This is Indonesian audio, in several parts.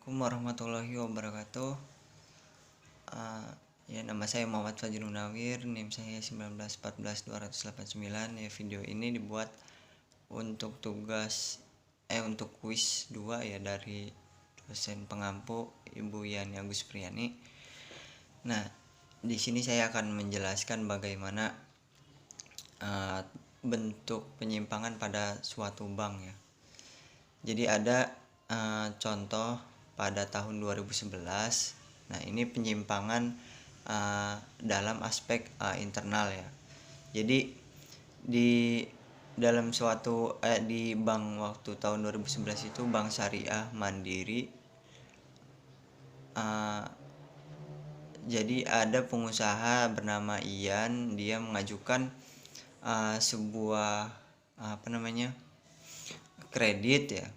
Assalamualaikum warahmatullahi wabarakatuh. Uh, nama saya Muhammad Fajrul Munawir, NIM saya 1914289. Video ini dibuat untuk untuk kuis 2 dari dosen pengampu Ibu Yani Agus Priyani. Nah, di sini saya akan menjelaskan bagaimana bentuk penyimpangan pada suatu bank ya. Jadi ada contoh pada tahun 2011. Nah, ini penyimpangan dalam aspek internal ya. Jadi di dalam suatu di bank waktu tahun 2011 itu Bank Syariah Mandiri, jadi ada pengusaha bernama Ian, dia mengajukan sebuah kredit ya,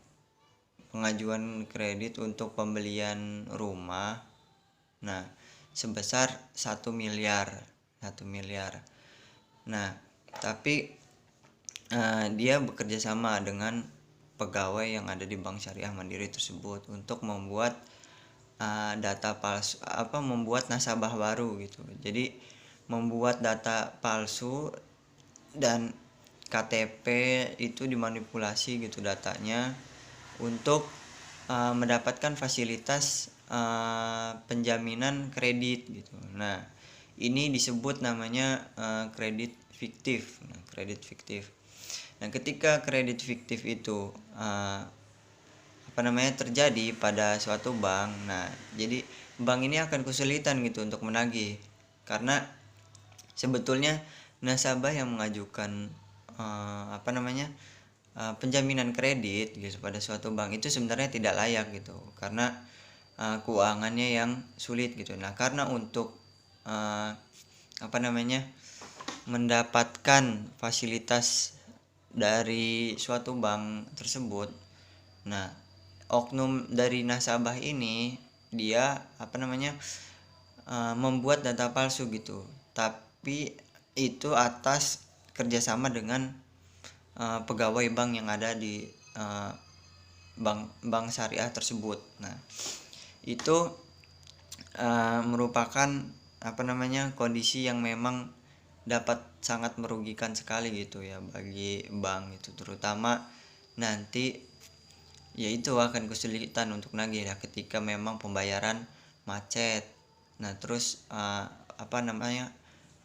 pengajuan kredit untuk pembelian rumah. Nah, sebesar 1 miliar. Nah, tapi dia bekerja sama dengan pegawai yang ada di Bank Syariah Mandiri tersebut untuk membuat data palsu, membuat nasabah baru gitu. Jadi membuat data palsu dan KTP itu dimanipulasi gitu datanya untuk mendapatkan fasilitas penjaminan kredit gitu. Nah, ini disebut namanya kredit fiktif. Nah, ketika kredit fiktif itu terjadi pada suatu bank, nah jadi bank ini akan kesulitan gitu untuk menagih, karena sebetulnya nasabah yang mengajukan penjaminan kredit gitu pada suatu bank itu sebenarnya tidak layak gitu, karena keuangannya yang sulit gitu. Nah, karena untuk mendapatkan fasilitas dari suatu bank tersebut, nah oknum dari nasabah ini dia membuat data palsu gitu, tapi itu atas kerjasama dengan pegawai bank yang ada di bank syariah tersebut. Nah, itu merupakan kondisi yang memang dapat sangat merugikan sekali gitu ya bagi bank itu, terutama nanti yaitu akan kesulitan untuk nagih ya ketika memang pembayaran macet. Nah, terus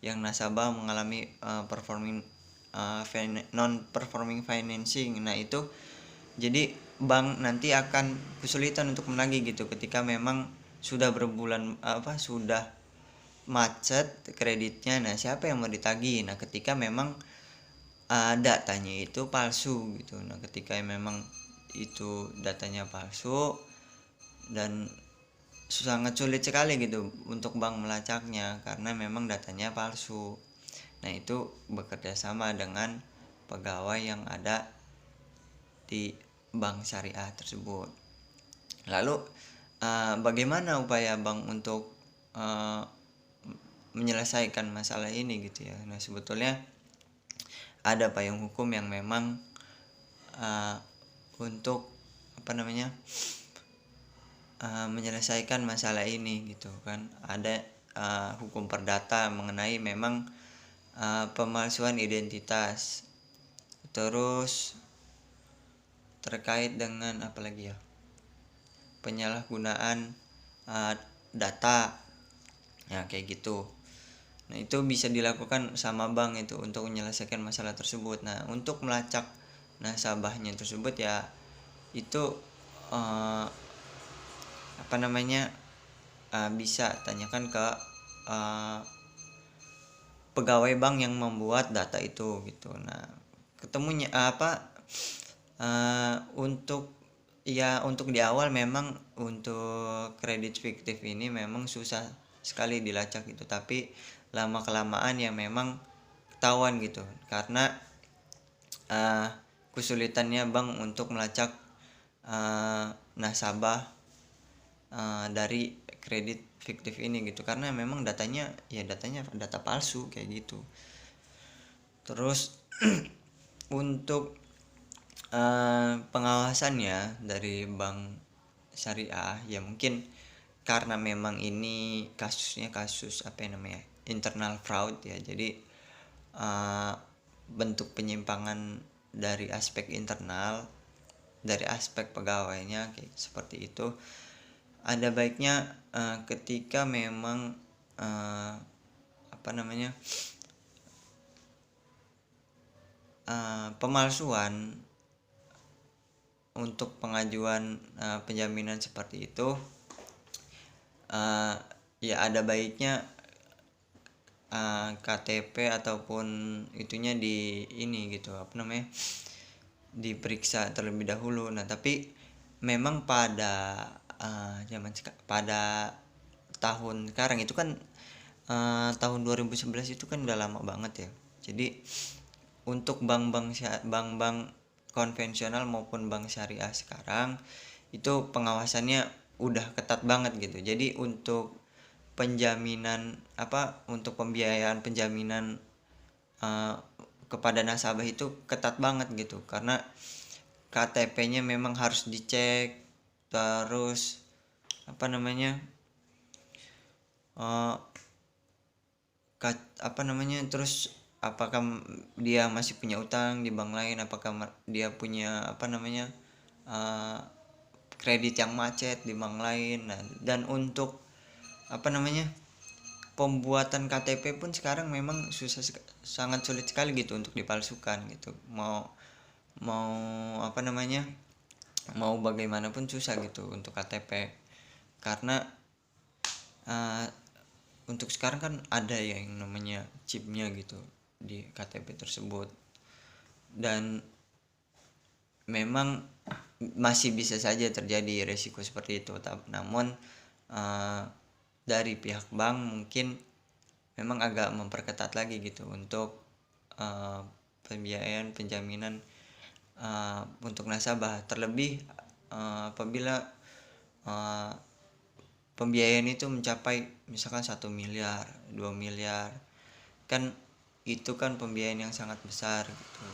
yang nasabah mengalami non performing financing. Nah, itu jadi bank nanti akan kesulitan untuk menagih gitu ketika memang sudah sudah macet kreditnya. Nah, siapa yang mau ditagih? Nah, ketika memang datanya itu palsu gitu. Nah, ketika memang itu datanya palsu dan sangat sulit sekali gitu untuk bank melacaknya karena memang datanya palsu. Nah, itu bekerja sama dengan pegawai yang ada di bank syariah tersebut. Lalu bagaimana upaya bank untuk menyelesaikan masalah ini gitu ya. Nah, sebetulnya ada payung hukum yang memang untuk menyelesaikan masalah ini gitu kan. Ada hukum perdata mengenai memang pemalsuan identitas, terus terkait dengan penyalahgunaan data ya, kayak gitu. Nah, itu bisa dilakukan sama bank itu untuk menyelesaikan masalah tersebut. Nah, untuk melacak nasabahnya tersebut ya itu bisa tanyakan ke pegawai bank yang membuat data itu gitu. Nah, ketemunya untuk di awal memang untuk kredit fiktif ini memang susah sekali dilacak gitu, tapi lama kelamaan ya memang ketahuan gitu karena kesulitannya bank untuk melacak nasabah dari kredit fiktif ini gitu, karena memang datanya data palsu kayak gitu. Terus untuk pengawasannya dari bank syariah, ya mungkin karena memang ini kasusnya kasus apa ya namanya, internal fraud ya. Jadi bentuk penyimpangan dari aspek internal, dari aspek pegawainya kayak seperti itu. Ada baiknya ketika memang apa namanya, pemalsuan untuk pengajuan penjaminan seperti itu, ya ada baiknya KTP ataupun itunya di ini gitu, apa namanya, diperiksa terlebih dahulu. Nah tapi memang pada pada tahun sekarang itu kan tahun 2011 itu kan udah lama banget ya. Jadi untuk bank-bank konvensional maupun bank syariah sekarang itu pengawasannya udah ketat banget gitu. Jadi untuk penjaminan untuk pembiayaan penjaminan kepada nasabah itu ketat banget gitu, karena KTP-nya memang harus dicek, terus apa namanya, terus apakah dia masih punya utang di bank lain, apakah dia punya apa namanya, kredit yang macet di bank lain. Nah, dan untuk apa namanya, pembuatan KTP pun sekarang memang sangat sulit sekali gitu untuk dipalsukan gitu. Mau apa namanya, mau bagaimanapun susah gitu untuk KTP, karena untuk sekarang kan ada yang namanya chipnya gitu di KTP tersebut. Dan memang masih bisa saja terjadi resiko seperti itu. Namun dari pihak bank mungkin memang agak memperketat lagi gitu untuk pembiayaan penjaminan untuk nasabah, terlebih apabila pembiayaan itu mencapai misalkan 1 miliar 2 miliar, kan itu kan pembiayaan yang sangat besar gitu.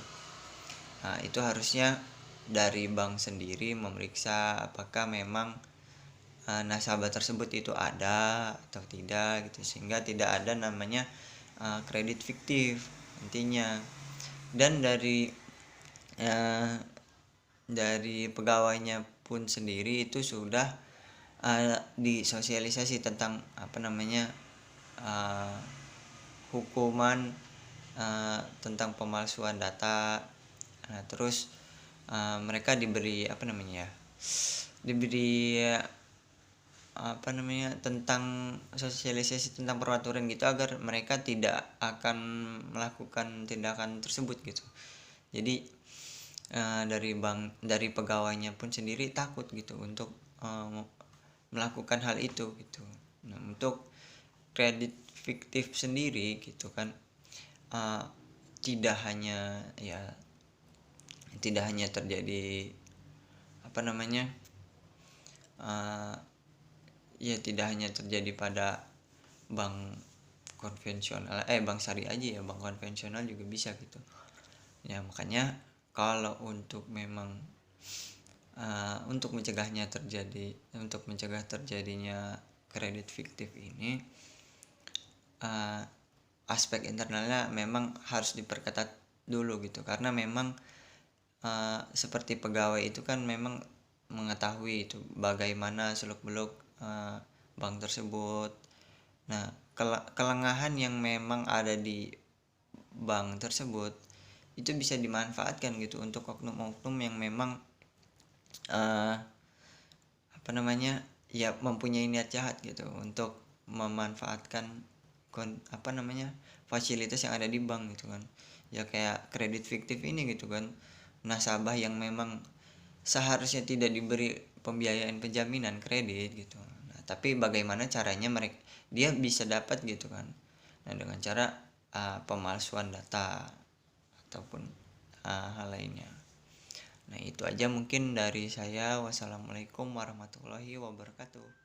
Nah itu harusnya dari bank sendiri memeriksa apakah memang nasabah tersebut itu ada atau tidak gitu, sehingga tidak ada namanya kredit fiktif intinya. Dan dari pegawainya pun sendiri itu sudah disosialisasi tentang apa namanya, hukuman tentang pemalsuan data. Nah terus mereka diberi apa namanya, diberi apa namanya, tentang sosialisasi tentang peraturan gitu, agar mereka tidak akan melakukan tindakan tersebut gitu. Jadi dari pegawainya pun sendiri takut gitu untuk melakukan hal itu gitu. Nah untuk kredit fiktif sendiri gitu kan, tidak hanya terjadi apa namanya, tidak hanya terjadi pada bank konvensional, bank syariah aja ya, bank konvensional juga bisa gitu ya. Makanya kalau untuk memang untuk mencegah terjadinya kredit fiktif ini, aspek internalnya memang harus diperketat dulu gitu, karena memang seperti pegawai itu kan memang mengetahui itu bagaimana seluk-beluk bank tersebut. Nah kelengahan yang memang ada di bank tersebut itu bisa dimanfaatkan gitu untuk oknum-oknum yang memang apa namanya, ya mempunyai niat jahat gitu untuk memanfaatkan apa namanya, fasilitas yang ada di bank gitu kan. Ya kayak kredit fiktif ini gitu kan, nasabah yang memang seharusnya tidak diberi pembiayaan penjaminan kredit gitu. Nah, tapi bagaimana caranya dia bisa dapat gitu kan. Nah, dengan cara pemalsuan data ataupun hal lainnya. Nah, itu aja mungkin dari saya. Wassalamualaikum warahmatullahi wabarakatuh.